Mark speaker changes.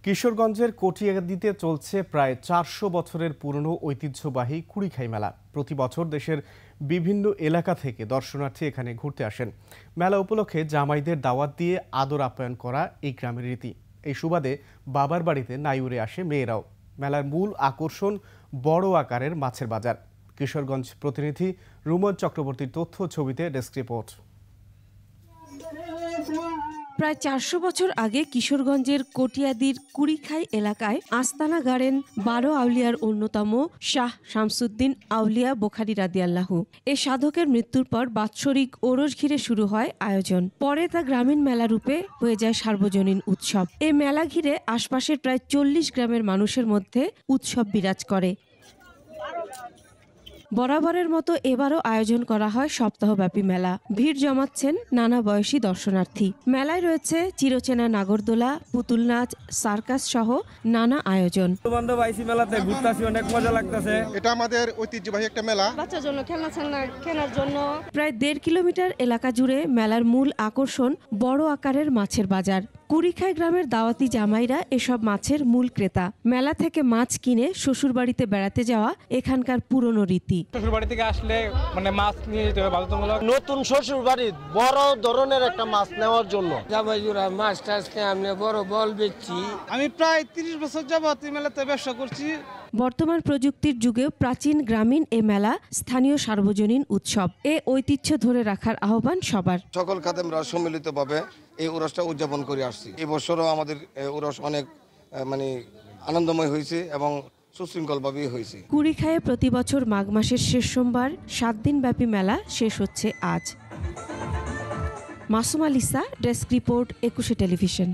Speaker 1: কিশোরগঞ্জের কটিয়াদীতে চলছে প্রায় ৪০০ বছরের পুরনো ঐতিহ্যবাহী কুড়িখাই মেলা। প্রতি বছর দেশের বিভিন্ন এলাকা থেকে দর্শনার্থী এখানে ঘুরতে আসেন। মেলা উপলক্ষে জামাইদের দাওয়াত দিয়ে আদর আপ্যায়ন করা এই গ্রামের রীতি। এই সুবাদে বাবার বাড়িতে নাইউরে আসে মেয়েরাও। মেলার মূল আকর্ষণ বড় আকারের মাছের বাজার। কিশোরগঞ্জ প্রতিনিধি রুমন চক্রবর্তীর তথ্য ছবিতে ডেস্ক রিপোর্ট।
Speaker 2: প্রায় ৪০০ বছর আগে কিশোরগঞ্জের কটিয়াদীর কুড়িখাই এলাকায় আস্তানা গাড়েন ১২ আউলিয়ার অন্যতম শাহ শামসুদ্দিন আউলিয়া বোখারি রাদিয়াল্লাহু। এ সাধকের মৃত্যুর পর বাৎসরিক ওরস ঘিরে শুরু হয় আয়োজন। পরে তা গ্রামীণ মেলা রূপে হয়ে যায় সার্বজনীন উৎসব। এ মেলা ঘিরে আশপাশের প্রায় ৪০ গ্রামের মানুষের মধ্যে উৎসব বিরাজ করে। বরাবরের মতো এবারও আয়োজন করা হয় সপ্তাহব্যাপী মেলা। ভিড় জমাচ্ছেন নানা বয়সী দর্শনার্থী। মেলায় রয়েছে চিরচেনা নাগরদোলা, পুতুল নাচ, সার্কাস সহ নানা আয়োজন।
Speaker 3: মেলাতে ঘুরতেছি, অনেক মজা লাগতেছে।
Speaker 4: এটা আমাদের ঐতিহ্যবাহী একটা মেলা।
Speaker 5: বাচ্চার জন্য খেলনা কেনার জন্য
Speaker 2: প্রায় ১.৫ কিলোমিটার এলাকা জুড়ে মেলার মূল আকর্ষণ বড় আকারের মাছের বাজার। কুড়িখাই গ্রামের দাওয়াতি জামাইরা এসব মাছের মূল ক্রেতা। মেলা থেকে মাছ কিনে শ্বশুরবাড়িতে বেড়াতে যাওয়া এখানকার পুরনো রীতি।
Speaker 3: শ্বশুরবাড়ি থেকে আসলে মাছ নিয়ে যেতে হবে বাধ্যতামূলক।
Speaker 6: নতুন শ্বশুরবাড়ির বড় ধরনের একটা মাছ নেওয়ার জন্য
Speaker 7: জামাইজুরা মাছ টাছ নিয়ে আমি বড় বল বেচছি।
Speaker 3: আমি প্রায় ৩০ বছর যাবত এই মেলাতে ব্যবসা করছি।
Speaker 2: বর্তমান প্রযুক্তির যুগেও প্রাচীন গ্রামীণ এ মেলা স্থানীয় সার্বজনীন উৎসব। এ ঐতিহ্য ধরে রাখার আহ্বান সবার।
Speaker 4: সকল খাদেমরা সম্মিলিতভাবে এই উরসটা উদযাপন করে আসছি। এই বছরও আমাদের উরস অনেক আনন্দময় হয়েছে এবং সুশৃঙ্খলভাবেই হয়েছে।
Speaker 2: কুড়িখাইয়ে প্রতি বছর মাঘ মাসের শেষ সোমবার ৭ দিনব্যাপী মেলা শেষ হচ্ছে আজ। Masuma Lisa, desk report, ২১ television.